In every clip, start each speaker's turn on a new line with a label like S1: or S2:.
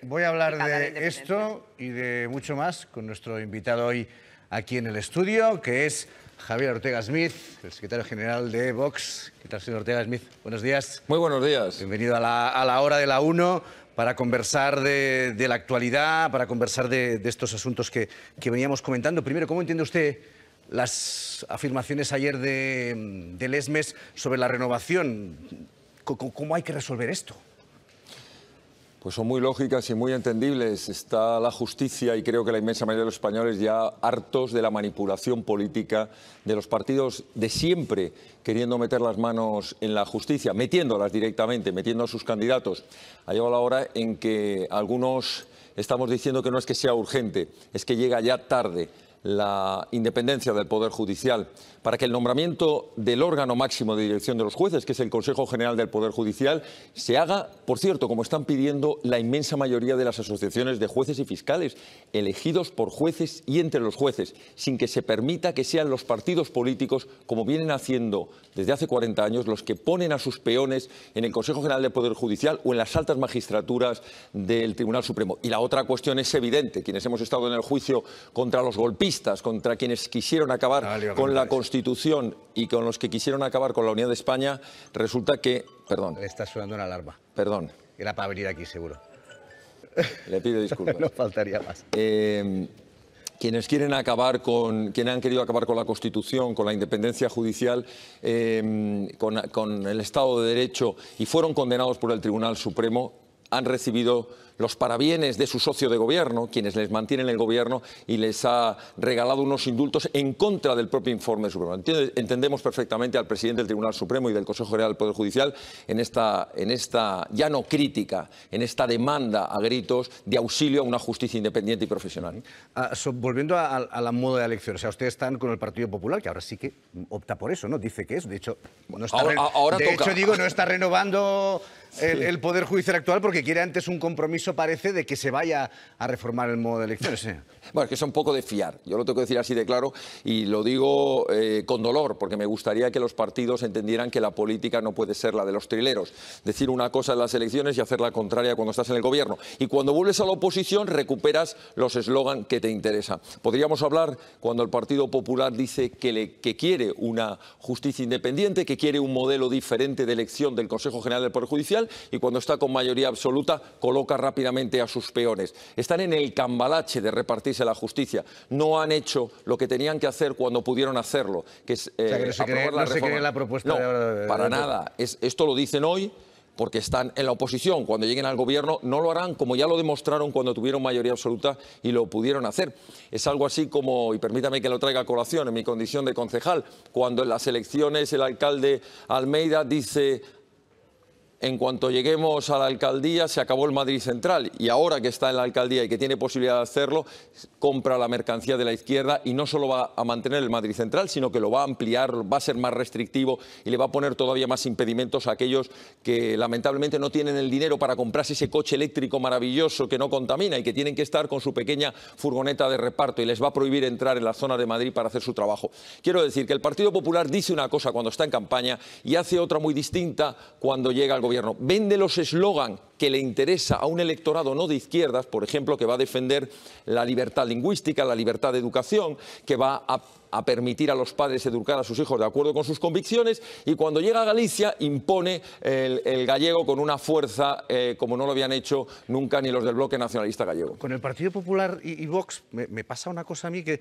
S1: Voy a hablar de esto y de mucho más con nuestro invitado hoy aquí en el estudio, que es Javier Ortega Smith, el secretario general de Vox. ¿Qué tal, señor Ortega Smith? Buenos días.
S2: Muy buenos días.
S1: Bienvenido a la hora de la 1 para conversar de la actualidad, para conversar de estos asuntos que veníamos comentando. Primero, ¿cómo entiende usted las afirmaciones ayer del ESMES sobre la renovación? ¿Cómo hay que resolver esto?
S2: Pues son muy lógicas y muy entendibles. Está la justicia y creo que la inmensa mayoría de los españoles ya hartos de la manipulación política de los partidos de siempre, queriendo meter las manos en la justicia, metiéndolas directamente, metiendo a sus candidatos. Ha llegado la hora en que algunos estamos diciendo que no es que sea urgente, es que llega ya tarde la independencia del Poder Judicial, para que el nombramiento del órgano máximo de dirección de los jueces, que es el Consejo General del Poder Judicial, se haga, por cierto, como están pidiendo la inmensa mayoría de las asociaciones de jueces y fiscales, elegidos por jueces y entre los jueces, sin que se permita que sean los partidos políticos, como vienen haciendo desde hace 40 años, los que ponen a sus peones en el Consejo General del Poder Judicial o en las altas magistraturas del Tribunal Supremo. Y la otra cuestión es evidente, quienes hemos estado en el juicio contra los golpistas, contra quienes quisieron acabar con la Constitución y con los que quisieron acabar con la unidad de España, resulta que... Perdón.
S1: Le está sonando una alarma.
S2: Perdón.
S1: Era para venir aquí, seguro.
S2: Le pido disculpas.
S1: No faltaría más.
S2: Quienes quieren acabar quienes han querido acabar con la Constitución, con la independencia judicial, con el Estado de Derecho y fueron condenados por el Tribunal Supremo, han recibido los parabienes de su socio de gobierno, quienes les mantienen el gobierno, y les ha regalado unos indultos en contra del propio informe supremo. Entendemos perfectamente al presidente del Tribunal Supremo y del Consejo General del Poder Judicial en esta ya no crítica, en esta demanda a gritos de auxilio a una justicia independiente y profesional.
S1: Volviendo a la moda de elecciones, o sea, ustedes están con el Partido Popular, que ahora sí que opta por eso, ¿no? Dice que es, de hecho, no está, no está renovando el Poder Judicial actual porque quiere antes un compromiso, parece, de que se vaya a reformar el modo de elecciones.
S2: Bueno, es que es un poco de fiar. Yo lo tengo que decir así de claro y lo digo con dolor, porque me gustaría que los partidos entendieran que la política no puede ser la de los trileros. Decir una cosa en las elecciones y hacer la contraria cuando estás en el gobierno. Y cuando vuelves a la oposición recuperas los eslogan que te interesan. Podríamos hablar cuando el Partido Popular dice que quiere una justicia independiente, que quiere un modelo diferente de elección del Consejo General del Poder Judicial, y cuando está con mayoría absoluta coloca rápidamente a sus peones. Están en el cambalache de repartirse la justicia. No han hecho lo que tenían que hacer cuando pudieron hacerlo, que es aprobar la reforma.
S1: La propuesta
S2: no, para nada. Esto lo dicen hoy porque están en la oposición. Cuando lleguen al gobierno no lo harán, como ya lo demostraron cuando tuvieron mayoría absoluta y lo pudieron hacer. Es algo así como, y permítame que lo traiga a colación en mi condición de concejal, cuando en las elecciones el alcalde Almeida dice: en cuanto lleguemos a la alcaldía se acabó el Madrid Central, y ahora que está en la alcaldía y que tiene posibilidad de hacerlo, compra la mercancía de la izquierda y no solo va a mantener el Madrid Central, sino que lo va a ampliar, va a ser más restrictivo y le va a poner todavía más impedimentos a aquellos que lamentablemente no tienen el dinero para comprarse ese coche eléctrico maravilloso que no contamina y que tienen que estar con su pequeña furgoneta de reparto, y les va a prohibir entrar en la zona de Madrid para hacer su trabajo. Quiero decir que el Partido Popular dice una cosa cuando está en campaña y hace otra muy distinta cuando llega al gobierno. Vende los eslogan que le interesa a un electorado no de izquierdas, por ejemplo, que va a defender la libertad lingüística, la libertad de educación, que va a permitir a los padres educar a sus hijos de acuerdo con sus convicciones, y cuando llega a Galicia impone el gallego con una fuerza como no lo habían hecho nunca ni los del bloque nacionalista gallego.
S1: Con el Partido Popular y Vox me pasa una cosa a mí que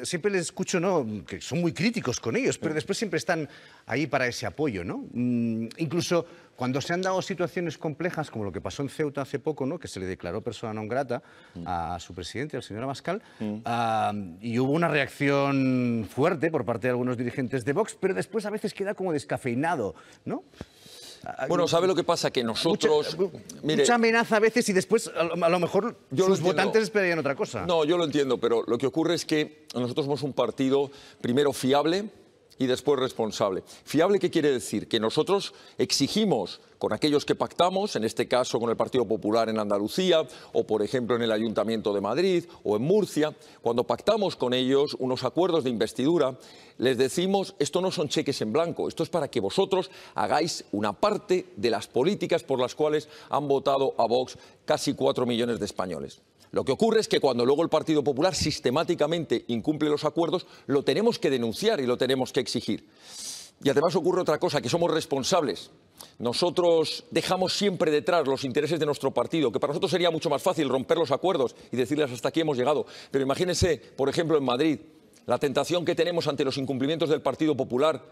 S1: siempre les escucho, ¿no?, que son muy críticos con ellos, pero después siempre están ahí para ese apoyo, ¿no? Incluso cuando se han dado situaciones complejas, como lo que pasó en Ceuta hace poco, ¿no?, que se le declaró persona non grata a su presidente, al señor Abascal, y hubo una reacción fuerte por parte de algunos dirigentes de Vox, pero después a veces queda como descafeinado, ¿no?
S2: Bueno, ¿sabe lo que pasa? Que nosotros...
S1: Mucha amenaza a veces y después a lo mejor sus votantes esperarían otra cosa.
S2: No, yo lo entiendo, pero lo que ocurre es que nosotros somos un partido, primero, fiable, y después responsable. ¿Fiable qué quiere decir? Que nosotros exigimos con aquellos que pactamos, en este caso con el Partido Popular en Andalucía, o por ejemplo en el Ayuntamiento de Madrid o en Murcia, cuando pactamos con ellos unos acuerdos de investidura, les decimos, esto no son cheques en blanco, esto es para que vosotros hagáis una parte de las políticas por las cuales han votado a Vox casi 4 millones de españoles. Lo que ocurre es que cuando luego el Partido Popular sistemáticamente incumple los acuerdos, lo tenemos que denunciar y lo tenemos que exigir. Y además ocurre otra cosa, que somos responsables. Nosotros dejamos siempre detrás los intereses de nuestro partido, que para nosotros sería mucho más fácil romper los acuerdos y decirles hasta aquí hemos llegado. Pero imagínense, por ejemplo, en Madrid, la tentación que tenemos ante los incumplimientos del Partido Popular.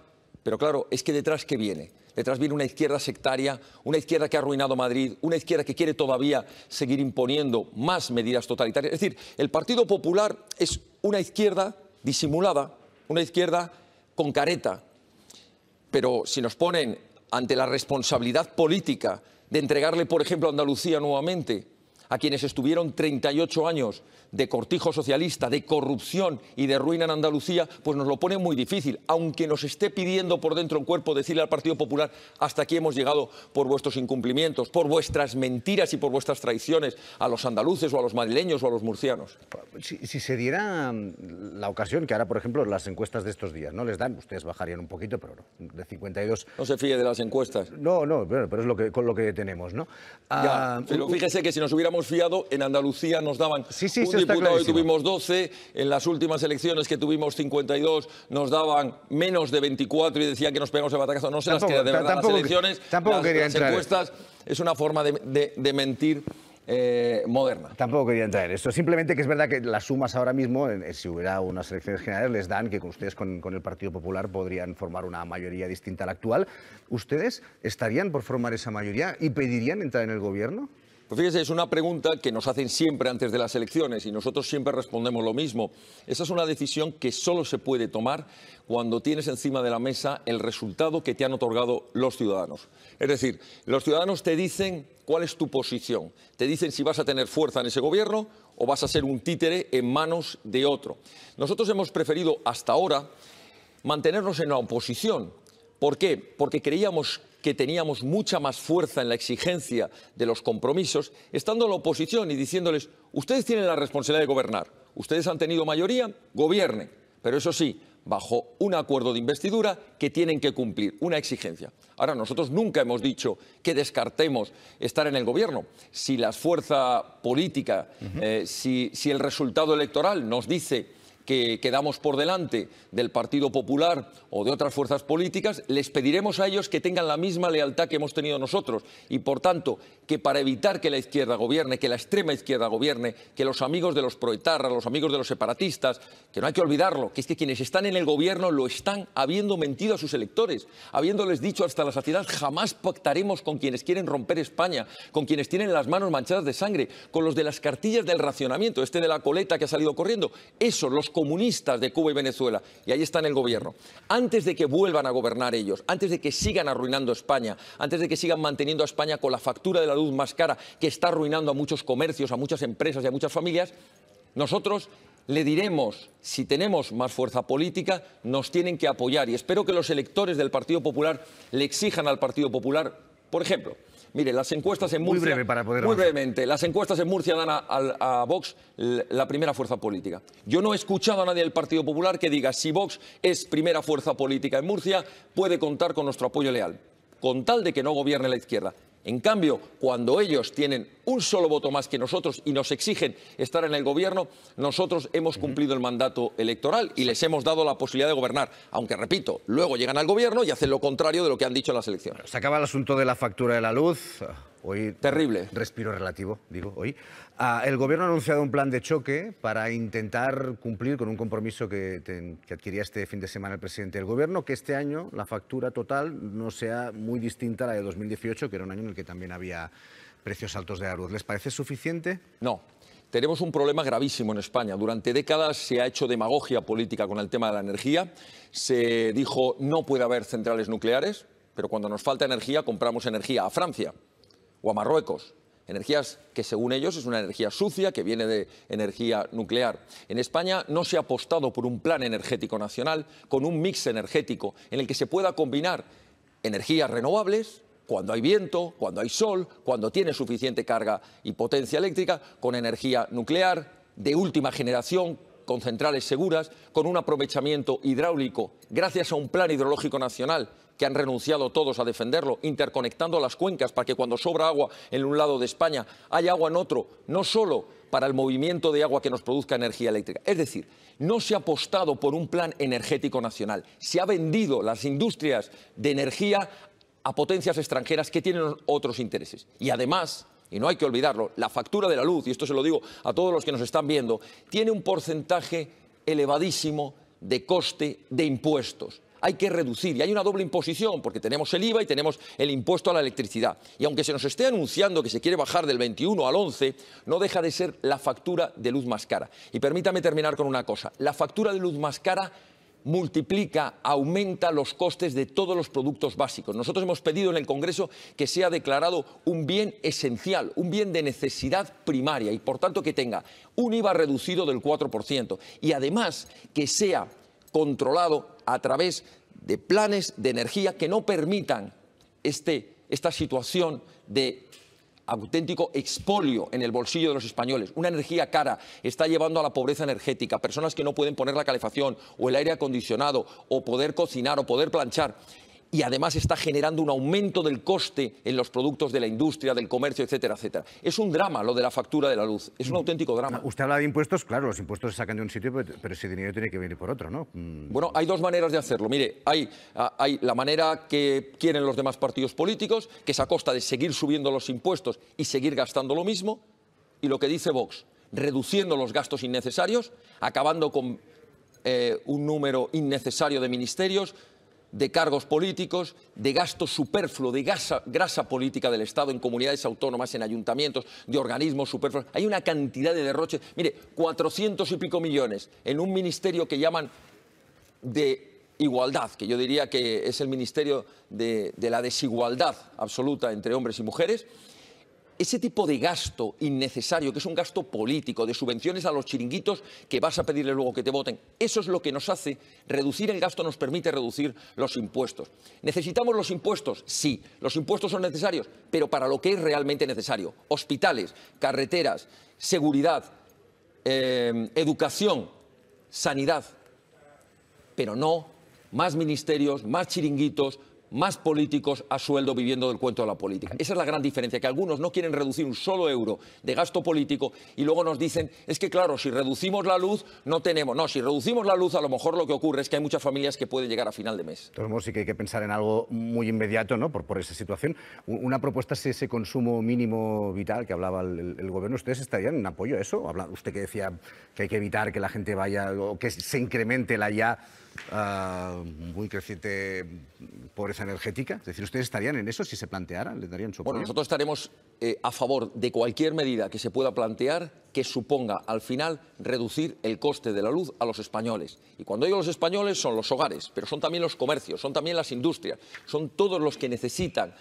S2: Pero claro, es que detrás, ¿qué viene? Detrás viene una izquierda sectaria, una izquierda que ha arruinado Madrid, una izquierda que quiere todavía seguir imponiendo más medidas totalitarias. Es decir, el Partido Popular es una izquierda disimulada, una izquierda con careta. Pero si nos ponen ante la responsabilidad política de entregarle, por ejemplo, a Andalucía nuevamente, a quienes estuvieron 38 años de cortijo socialista, de corrupción y de ruina en Andalucía, pues nos lo pone muy difícil, aunque nos esté pidiendo por dentro en cuerpo decirle al Partido Popular hasta aquí hemos llegado por vuestros incumplimientos, por vuestras mentiras y por vuestras traiciones a los andaluces o a los madrileños o a los murcianos.
S1: Si se diera la ocasión, que ahora, por ejemplo, las encuestas de estos días no les dan, ustedes bajarían un poquito, pero no, de 52...
S2: No se fíe de las encuestas.
S1: No, pero es con lo que tenemos, ¿no?
S2: Ya, pero fíjese que si nos hubiéramos fiado, en Andalucía nos daban un diputado y tuvimos 12, en las últimas elecciones que tuvimos 52 nos daban menos de 24 y decían que nos pegamos el batacazo. No se las queda de verdad las elecciones, las encuestas es una forma de mentir moderna.
S1: Tampoco quería entrar en esto. Simplemente que es verdad que las sumas ahora mismo, si hubiera unas elecciones generales, les dan que ustedes con el Partido Popular podrían formar una mayoría distinta a la actual. ¿Ustedes estarían por formar esa mayoría y pedirían entrar en el gobierno?
S2: Pues fíjese, es una pregunta que nos hacen siempre antes de las elecciones y nosotros siempre respondemos lo mismo. Esa es una decisión que solo se puede tomar cuando tienes encima de la mesa el resultado que te han otorgado los ciudadanos. Es decir, los ciudadanos te dicen cuál es tu posición, te dicen si vas a tener fuerza en ese gobierno o vas a ser un títere en manos de otro. Nosotros hemos preferido hasta ahora mantenernos en la oposición. ¿Por qué? Porque creíamos que teníamos mucha más fuerza en la exigencia de los compromisos, estando en la oposición y diciéndoles, ustedes tienen la responsabilidad de gobernar, ustedes han tenido mayoría, gobiernen, pero eso sí, bajo un acuerdo de investidura que tienen que cumplir, una exigencia. Ahora, nosotros nunca hemos dicho que descartemos estar en el gobierno. Si la fuerza política, si el resultado electoral nos dice que quedamos por delante del Partido Popular o de otras fuerzas políticas, les pediremos a ellos que tengan la misma lealtad que hemos tenido nosotros y, por tanto, que para evitar que la izquierda gobierne, que la extrema izquierda gobierne, que los amigos de los proetarras, los amigos de los separatistas, que no hay que olvidarlo, que es que quienes están en el gobierno lo están habiendo mentido a sus electores, habiéndoles dicho hasta la saciedad, jamás pactaremos con quienes quieren romper España, con quienes tienen las manos manchadas de sangre, con los de las cartillas del racionamiento, de la coleta que ha salido corriendo, esos, los comunistas de Cuba y Venezuela, y ahí está en el gobierno. Antes de que vuelvan a gobernar ellos, antes de que sigan arruinando España, antes de que sigan manteniendo a España con la factura de la luz más cara que está arruinando a muchos comercios, a muchas empresas y a muchas familias, nosotros le diremos, si tenemos más fuerza política, nos tienen que apoyar. Y espero que los electores del Partido Popular le exijan al Partido Popular, por ejemplo, mire, las encuestas en Murcia, muy brevemente, las encuestas en Murcia dan a Vox la primera fuerza política. Yo no he escuchado a nadie del Partido Popular que diga si Vox es primera fuerza política en Murcia, puede contar con nuestro apoyo leal, con tal de que no gobierne la izquierda. En cambio, cuando ellos tienen un solo voto más que nosotros y nos exigen estar en el gobierno, nosotros hemos cumplido el mandato electoral y les hemos dado la posibilidad de gobernar. Aunque, repito, luego llegan al gobierno y hacen lo contrario de lo que han dicho en las elecciones.
S1: Se acaba el asunto de la factura de la luz. Hoy,
S2: terrible.
S1: Respiro relativo, digo, hoy. El Gobierno ha anunciado un plan de choque para intentar cumplir con un compromiso que adquiría este fin de semana el presidente del Gobierno, que este año la factura total no sea muy distinta a la de 2018, que era un año en el que también había precios altos de la luz. ¿Les parece suficiente?
S2: No. Tenemos un problema gravísimo en España. Durante décadas se ha hecho demagogia política con el tema de la energía. Se dijo no puede haber centrales nucleares, pero cuando nos falta energía compramos energía a Francia o a Marruecos. energías que según ellos es una energía sucia, que viene de energía nuclear. En España no se ha apostado por un plan energético nacional con un mix energético en el que se pueda combinar energías renovables, cuando hay viento, cuando hay sol, cuando tiene suficiente carga y potencia eléctrica, con energía nuclear de última generación, con centrales seguras, con un aprovechamiento hidráulico, gracias a un plan hidrológico nacional que han renunciado todos a defenderlo, interconectando las cuencas para que cuando sobra agua en un lado de España haya agua en otro, no solo para el movimiento de agua que nos produzca energía eléctrica. Es decir, no se ha apostado por un plan energético nacional, se ha vendido las industrias de energía a potencias extranjeras que tienen otros intereses. Y además, y no hay que olvidarlo, la factura de la luz, y esto se lo digo a todos los que nos están viendo, tiene un porcentaje elevadísimo de coste de impuestos. Hay que reducir, y hay una doble imposición, porque tenemos el IVA y tenemos el impuesto a la electricidad. Y aunque se nos esté anunciando que se quiere bajar del 21 al 11, no deja de ser la factura de luz más cara. Y permítame terminar con una cosa. La factura de luz más cara multiplica, aumenta los costes de todos los productos básicos. Nosotros hemos pedido en el Congreso que sea declarado un bien esencial, un bien de necesidad primaria y, por tanto, que tenga un IVA reducido del 4% y, además, que sea controlado a través de planes de energía que no permitan esta situación de auténtico expolio en el bolsillo de los españoles. Una energía cara está llevando a la pobreza energética, personas que no pueden poner la calefacción o el aire acondicionado o poder cocinar o poder planchar. Y además está generando un aumento del coste en los productos de la industria, del comercio, etcétera, etcétera. Es un drama lo de la factura de la luz, es un auténtico drama.
S1: Usted habla de impuestos, claro, los impuestos se sacan de un sitio, pero ese dinero tiene que venir por otro, ¿no?
S2: Bueno, hay dos maneras de hacerlo. Mire, hay la manera que quieren los demás partidos políticos, que es a costa de seguir subiendo los impuestos y seguir gastando lo mismo, y lo que dice Vox, reduciendo los gastos innecesarios, acabando con un número innecesario de ministerios, de cargos políticos, de gasto superfluo, de grasa política del Estado en comunidades autónomas, en ayuntamientos, de organismos superfluos. Hay una cantidad de derroches. Mire, 400 y pico millones en un ministerio que llaman de igualdad, que yo diría que es el ministerio de la desigualdad absoluta entre hombres y mujeres. Ese tipo de gasto innecesario, que es un gasto político, de subvenciones a los chiringuitos que vas a pedirle luego que te voten, eso es lo que nos hace reducir el gasto, nos permite reducir los impuestos. ¿Necesitamos los impuestos? Sí, los impuestos son necesarios, pero para lo que es realmente necesario. Hospitales, carreteras, seguridad, educación, sanidad, pero no más ministerios, más chiringuitos, más políticos a sueldo viviendo del cuento de la política. Esa es la gran diferencia, que algunos no quieren reducir un solo euro de gasto político y luego nos dicen, es que claro, si reducimos la luz no tenemos. No, si reducimos la luz a lo mejor lo que ocurre es que hay muchas familias que pueden llegar a final de mes.
S1: De todos modos sí que hay que pensar en algo muy inmediato, ¿no? por esa situación. Una propuesta es ese consumo mínimo vital que hablaba el Gobierno. ¿Ustedes estarían en apoyo a eso? Usted que decía que hay que evitar que la gente vaya o que se incremente la ya muy creciente pobreza energética. Es decir, ¿ustedes estarían en eso si se planteara? ¿Le darían su apoyo?
S2: Bueno, nosotros estaremos a favor de cualquier medida que se pueda plantear que suponga al final reducir el coste de la luz a los españoles. Y cuando digo los españoles son los hogares, pero son también los comercios, son también las industrias, son todos los que necesitan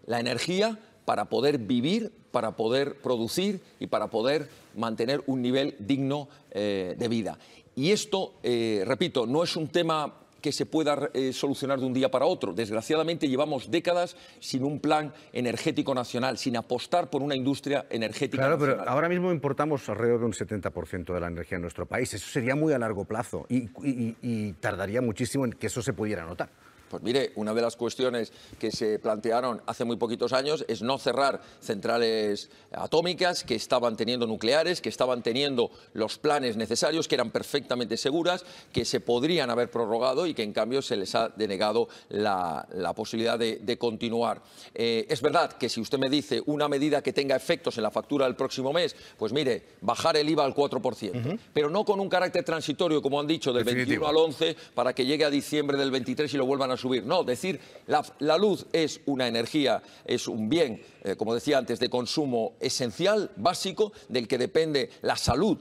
S2: la energía para poder vivir, para poder producir y para poder mantener un nivel digno de vida. Y esto, repito, no es un tema que se pueda solucionar de un día para otro. Desgraciadamente llevamos décadas sin un plan energético nacional, sin apostar por una industria energética nacional.
S1: Pero ahora mismo importamos alrededor de un 70% de la energía en nuestro país. Eso sería muy a largo plazo y tardaría muchísimo en que eso se pudiera notar.
S2: Pues mire, una de las cuestiones que se plantearon hace muy poquitos años es no cerrar centrales atómicas que estaban teniendo nucleares, que estaban teniendo los planes necesarios, que eran perfectamente seguras, que se podrían haber prorrogado y que en cambio se les ha denegado la posibilidad de continuar. Es verdad que si usted me dice una medida que tenga efectos en la factura del próximo mes, pues mire, bajar el IVA al 4%, pero no con un carácter transitorio, como han dicho, del 21 al 11, para que llegue a diciembre del 23 y lo vuelvan a subir. No, decir, la luz es una energía, es un bien, como decía antes, de consumo esencial, básico, del que depende la salud,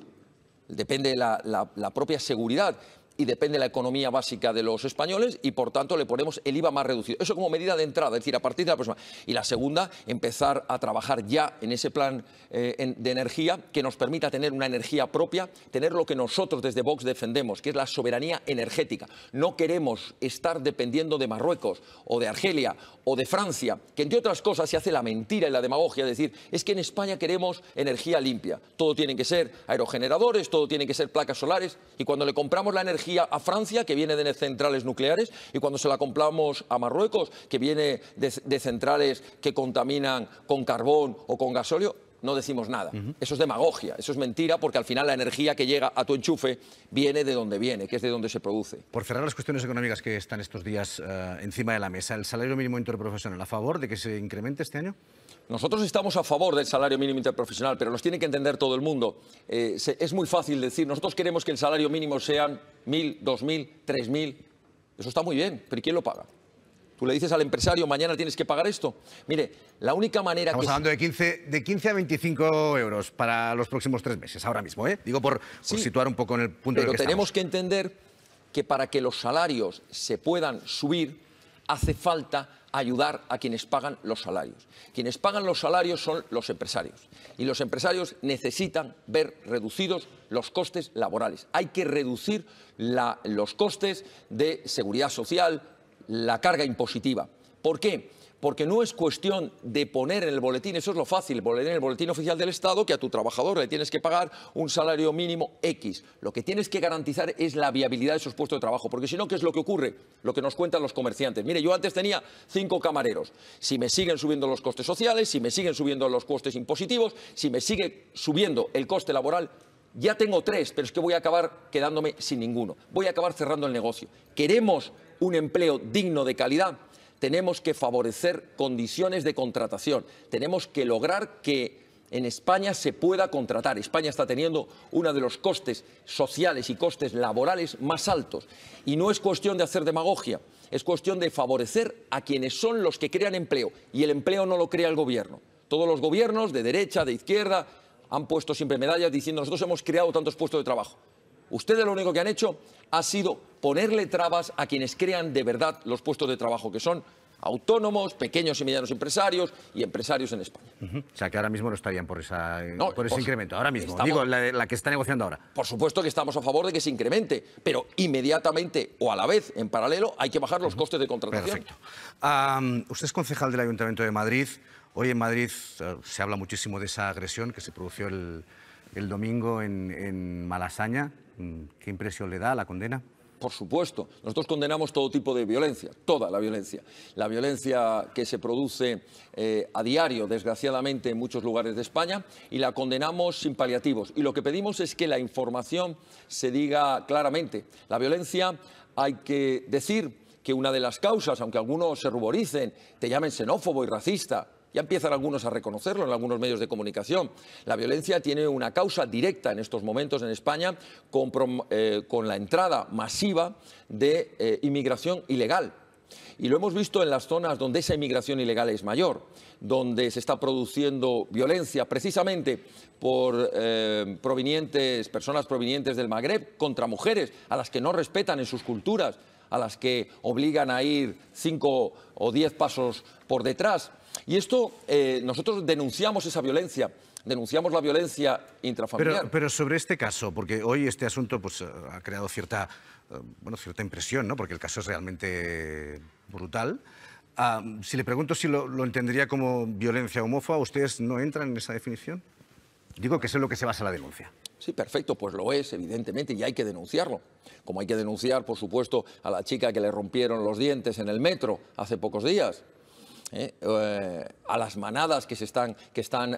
S2: depende la propia seguridad y depende de la economía básica de los españoles y, por tanto, le ponemos el IVA más reducido. Eso como medida de entrada, es decir, a partir de la próxima. Y la segunda, empezar a trabajar ya en ese plan de energía que nos permita tener una energía propia, tener lo que nosotros desde Vox defendemos, que es la soberanía energética. No queremos estar dependiendo de Marruecos o de Argelia o de Francia, que entre otras cosas se hace la mentira y la demagogia de decir es que en España queremos energía limpia. Todo tiene que ser aerogeneradores, todo tiene que ser placas solares, y cuando le compramos la energía a Francia, que viene de centrales nucleares, y cuando se la compramos a Marruecos, que viene de centrales que contaminan con carbón o con gasóleo, no decimos nada. Eso es demagogia, eso es mentira, porque al final la energía que llega a tu enchufe viene de donde viene, que es de donde se produce.
S1: Por cerrar las cuestiones económicas que están estos días encima de la mesa, ¿el salario mínimo interprofesional a favor de que se incremente este año?
S2: Nosotros estamos a favor del salario mínimo interprofesional, pero nos tiene que entender todo el mundo. Es muy fácil decir, nosotros queremos que el salario mínimo sean 1.000, 2.000, 3.000. Eso está muy bien, pero ¿y quién lo paga? Tú le dices al empresario, mañana tienes que pagar esto. Mire, la única manera
S1: Estamos hablando de 15 a 25 euros para los próximos 3 meses, ahora mismo, ¿eh? Digo por situar un poco en el punto en el que
S2: estamos. Pero tenemos que
S1: entender
S2: entender que para que los salarios se puedan subir, hace falta ayudar a quienes pagan los salarios. Quienes pagan los salarios son los empresarios. Y los empresarios necesitan ver reducidos los costes laborales. Hay que reducir los costes de seguridad social, la carga impositiva. ¿Por qué? Porque no es cuestión de poner en el boletín, eso es lo fácil, poner en el boletín oficial del Estado que a tu trabajador le tienes que pagar un salario mínimo X. Lo que tienes que garantizar es la viabilidad de esos puestos de trabajo, porque si no, ¿qué es lo que ocurre? Lo que nos cuentan los comerciantes. Mire, yo antes tenía 5 camareros. Si me siguen subiendo los costes sociales, si me siguen subiendo los costes impositivos, si me sigue subiendo el coste laboral, ya tengo 3, pero es que voy a acabar quedándome sin ninguno. Voy a acabar cerrando el negocio. Queremos un empleo digno de calidad. Tenemos que favorecer condiciones de contratación. Tenemos que lograr que en España se pueda contratar. España está teniendo uno de los costes sociales y costes laborales más altos. Y no es cuestión de hacer demagogia, es cuestión de favorecer a quienes son los que crean empleo. Y el empleo no lo crea el gobierno. Todos los gobiernos, de derecha, de izquierda, han puesto siempre medallas diciendo nosotros hemos creado tantos puestos de trabajo. Ustedes lo único que han hecho ha sido ponerle trabas a quienes crean de verdad los puestos de trabajo, que son autónomos, pequeños y medianos empresarios y empresarios en España.
S1: O sea, que ahora mismo no estarían por ese incremento, ahora mismo.
S2: Estamos,
S1: digo, la que está negociando ahora.
S2: Por supuesto que estamos a favor de que se incremente, pero inmediatamente o a la vez, en paralelo, hay que bajar los costes de contratación.
S1: Perfecto. Usted es concejal del Ayuntamiento de Madrid. Hoy en Madrid se habla muchísimo de esa agresión que se produjo el domingo en Malasaña. ¿Qué impresión le da la condena?
S2: Por supuesto, nosotros condenamos todo tipo de violencia, toda la violencia que se produce a diario, desgraciadamente, en muchos lugares de España, y la condenamos sin paliativos. Y lo que pedimos es que la información se diga claramente. La violencia, hay que decir que una de las causas, aunque algunos se ruboricen, te llamen xenófobo y racista, ya empiezan algunos a reconocerlo en algunos medios de comunicación. La violencia tiene una causa directa en estos momentos en España con la entrada masiva de inmigración ilegal. Y lo hemos visto en las zonas donde esa inmigración ilegal es mayor, donde se está produciendo violencia precisamente por personas provenientes del Magreb contra mujeres a las que no respetan en sus culturas, a las que obligan a ir 5 o 10 pasos por detrás. Y esto, nosotros denunciamos esa violencia, denunciamos la violencia intrafamiliar.
S1: Pero sobre este caso, porque hoy este asunto pues, ha creado cierta impresión, ¿no? Porque el caso es realmente brutal. Si le pregunto si lo entendería como violencia homófoba, ¿ustedes no entran en esa definición? Digo que eso es lo que se basa la denuncia.
S2: Sí, perfecto, pues lo es, evidentemente, y hay que denunciarlo. Como hay que denunciar, por supuesto, a la chica que le rompieron los dientes en el metro hace pocos días. A las manadas que están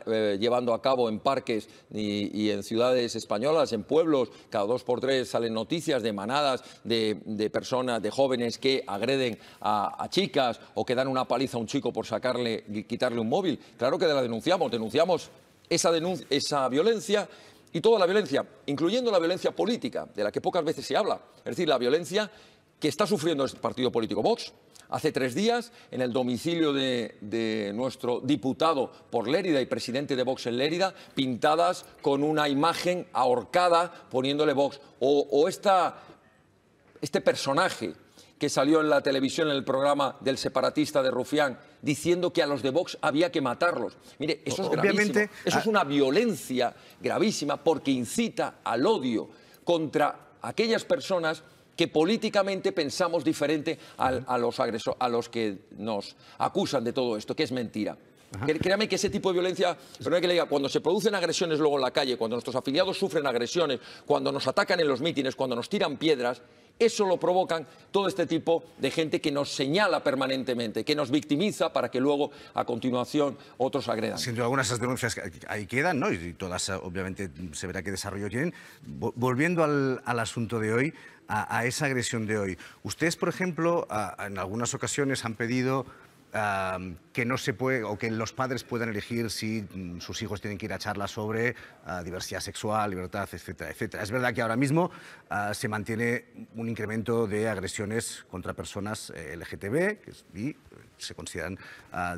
S2: llevando a cabo en parques y en ciudades españolas, en pueblos, cada 2 por 3 salen noticias de manadas de personas, de jóvenes que agreden a chicas o que dan una paliza a un chico por quitarle un móvil. Claro que la denunciamos esa violencia y toda la violencia, incluyendo la violencia política, de la que pocas veces se habla, es decir, la violencia que está sufriendo este partido político Vox. Hace 3 días, en el domicilio de nuestro diputado por Lérida y presidente de Vox en Lérida, pintadas con una imagen ahorcada poniéndole Vox. O esta este personaje que salió en la televisión en el programa del separatista de Rufián diciendo que a los de Vox había que matarlos. Mire, eso es gravísimo. Eso es una violencia gravísima porque incita al odio contra aquellas personas que políticamente pensamos diferente a los que nos acusan de todo esto, que es mentira. Créame que ese tipo de violencia, pero que le diga, cuando se producen agresiones luego en la calle, cuando nuestros afiliados sufren agresiones, cuando nos atacan en los mítines, cuando nos tiran piedras, eso lo provocan todo este tipo de gente que nos señala permanentemente, que nos victimiza para que luego, a continuación, otros agredan.
S1: Sin duda alguna, esas denuncias ahí quedan, ¿no? Y todas, obviamente, se verá qué desarrollo tienen. Volviendo al asunto de hoy, a esa agresión de hoy. Ustedes, por ejemplo, en algunas ocasiones han pedido que no se puede, o que los padres puedan elegir si sus hijos tienen que ir a charlas sobre diversidad sexual, libertad, etcétera, etcétera. Es verdad que ahora mismo se mantiene un incremento de agresiones contra personas LGTB y se consideran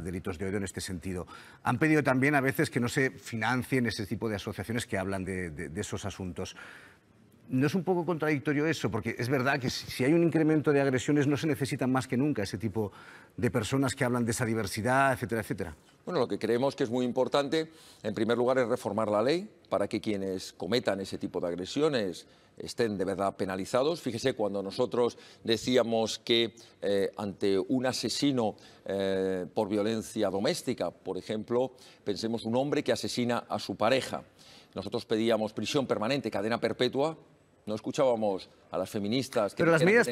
S1: delitos de odio en este sentido. Han pedido también a veces que no se financien ese tipo de asociaciones que hablan de esos asuntos. ¿No es un poco contradictorio eso? Porque es verdad que si hay un incremento de agresiones no se necesitan más que nunca ese tipo de personas que hablan de esa diversidad, etcétera, etcétera.
S2: Bueno, lo que creemos que es muy importante, en primer lugar, es reformar la ley para que quienes cometan ese tipo de agresiones estén de verdad penalizados. Fíjese, cuando nosotros decíamos que ante un asesino por violencia doméstica, por ejemplo, pensemos un hombre que asesina a su pareja. Nosotros pedíamos prisión permanente, cadena perpetua. No escuchábamos a las feministas.
S1: Pero las medidas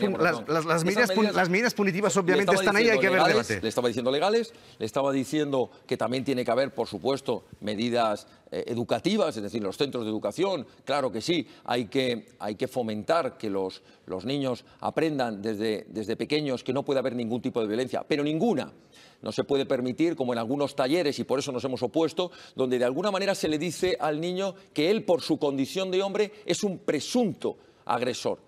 S1: punitivas obviamente están ahí, hay que haber debate.
S2: Le estaba diciendo legales, le estaba diciendo que también tiene que haber, por supuesto, medidas educativas, es decir, los centros de educación. Claro que sí, hay que fomentar que los niños aprendan desde pequeños que no puede haber ningún tipo de violencia, pero ninguna. No se puede permitir, como en algunos talleres, y por eso nos hemos opuesto, donde de alguna manera se le dice al niño que él, por su condición de hombre, es un presunto agresor.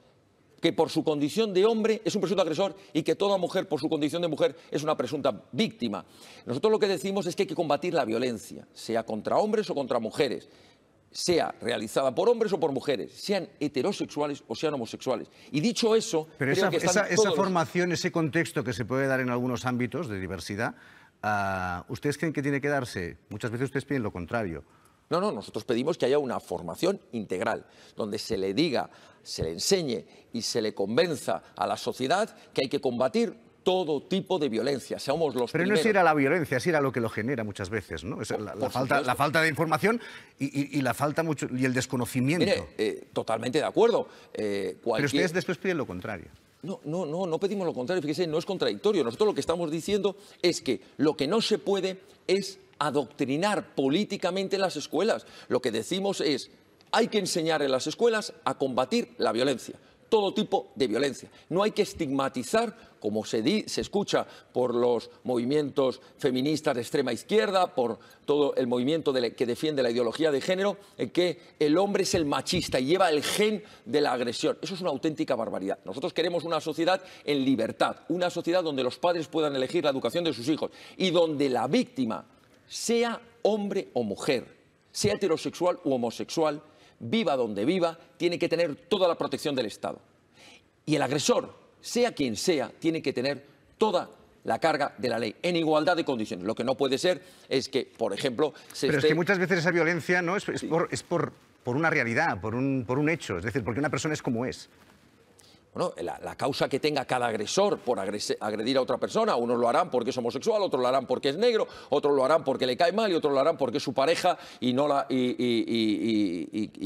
S2: Que por su condición de hombre es un presunto agresor y que toda mujer, por su condición de mujer, es una presunta víctima. Nosotros lo que decimos es que hay que combatir la violencia, sea contra hombres o contra mujeres, sea realizada por hombres o por mujeres, sean heterosexuales o sean homosexuales. Y dicho eso...
S1: Pero esa formación, ese contexto que se puede dar en algunos ámbitos de diversidad, ¿ustedes creen que tiene que darse? Muchas veces ustedes piden lo contrario.
S2: No, nosotros pedimos que haya una formación integral, donde se le diga, se le enseñe y se le convenza a la sociedad que hay que combatir todo tipo de violencia, seamos los
S1: Pero
S2: primeros.
S1: No es ir a la violencia, es ir a lo que lo genera muchas veces, ¿no? Es la falta de información y la falta mucho, y el desconocimiento.
S2: Mire, totalmente de acuerdo.
S1: Pero ustedes después piden lo contrario.
S2: No pedimos lo contrario, fíjese, no es contradictorio. Nosotros lo que estamos diciendo es que lo que no se puede es adoctrinar políticamente las escuelas. Lo que decimos es, hay que enseñar en las escuelas a combatir la violencia, todo tipo de violencia. No hay que estigmatizar, como se escucha por los movimientos feministas de extrema izquierda, por todo el movimiento que defiende la ideología de género, en que el hombre es el machista y lleva el gen de la agresión. Eso es una auténtica barbaridad. Nosotros queremos una sociedad en libertad, una sociedad donde los padres puedan elegir la educación de sus hijos y donde la víctima, sea hombre o mujer, sea heterosexual u homosexual, viva donde viva, tiene que tener toda la protección del Estado. Y el agresor, sea quien sea, tiene que tener toda la carga de la ley, en igualdad de condiciones. Lo que no puede ser es que, por ejemplo...
S1: Pero es que muchas veces esa violencia no es por una realidad, por un hecho, es decir, porque una persona es como es.
S2: Bueno, la causa que tenga cada agresor por agredir a otra persona, unos lo harán porque es homosexual, otros lo harán porque es negro, otros lo harán porque le cae mal y otros lo harán porque es su pareja y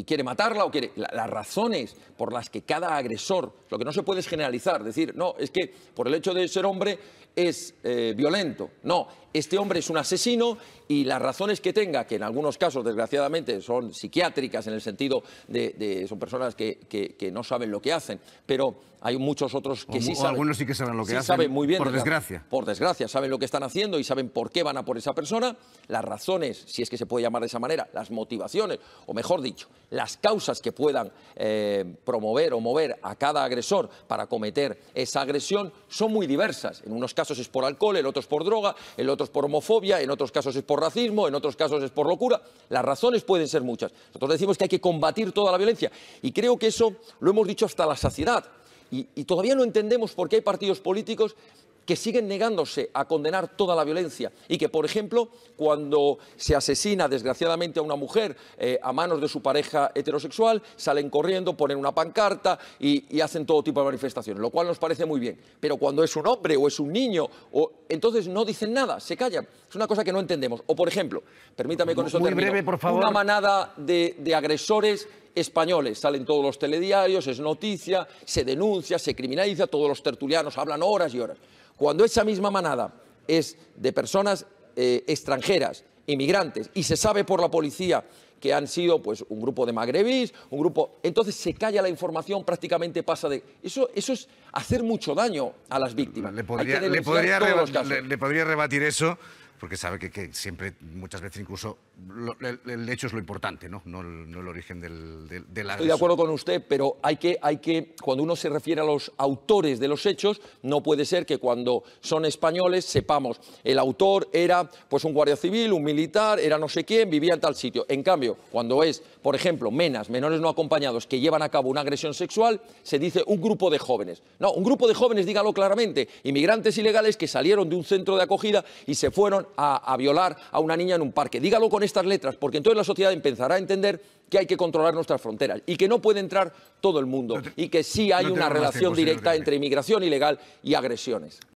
S2: quiere matarla o quiere... Las razones por las que cada agresor, lo que no se puede es generalizar, decir, no, es que por el hecho de ser hombre es violento. No, este hombre es un asesino y las razones que tenga, que en algunos casos, desgraciadamente, son psiquiátricas en el sentido de son personas que no saben lo que hacen, pero hay muchos otros que sí saben.
S1: Algunos sí que saben lo que hacen,
S2: saben muy bien,
S1: por desgracia.
S2: Por desgracia, saben lo que están haciendo y saben por qué van a por esa persona. Las razones, si es que se puede llamar de esa manera, las motivaciones, o mejor dicho, las causas que puedan promover o mover a cada agresor para cometer esa agresión son muy diversas. En unos casos es por alcohol, en otros por droga, en otros por homofobia, en otros casos es por racismo, en otros casos es por locura. Las razones pueden ser muchas. Nosotros decimos que hay que combatir toda la violencia y creo que eso lo hemos dicho hasta la saciedad. Y todavía no entendemos por qué hay partidos políticos que siguen negándose a condenar toda la violencia y que, por ejemplo, cuando se asesina desgraciadamente a una mujer a manos de su pareja heterosexual, salen corriendo, ponen una pancarta y hacen todo tipo de manifestaciones, lo cual nos parece muy bien. Pero cuando es un hombre o es un niño, entonces no dicen nada, se callan. Es una cosa que no entendemos. O, por ejemplo, permítame con eso termino,
S1: breve, por favor.
S2: una manada de agresores españoles, salen todos los telediarios, es noticia, se denuncia, se criminaliza, todos los tertulianos hablan horas y horas. Cuando esa misma manada es de personas extranjeras, inmigrantes, y se sabe por la policía que han sido pues, un grupo de magrebíes, entonces se calla la información, prácticamente pasa de... Eso es hacer mucho daño a las víctimas.
S1: Le podría rebatir eso, porque sabe que siempre, muchas veces incluso, el hecho es lo importante, ¿no? No el origen del agresor.
S2: Estoy de acuerdo con usted, pero hay que, cuando uno se refiere a los autores de los hechos, no puede ser que cuando son españoles sepamos el autor era pues un guardia civil, un militar, era no sé quién, vivía en tal sitio. En cambio, cuando es, por ejemplo, menores no acompañados que llevan a cabo una agresión sexual, se dice un grupo de jóvenes. No, un grupo de jóvenes, dígalo claramente, inmigrantes ilegales que salieron de un centro de acogida y se fueron a violar a una niña en un parque. Dígalo con estas letras, porque entonces la sociedad empezará a entender que hay que controlar nuestras fronteras y que no puede entrar todo el mundo y que sí hay una relación directa entre inmigración ilegal y agresiones.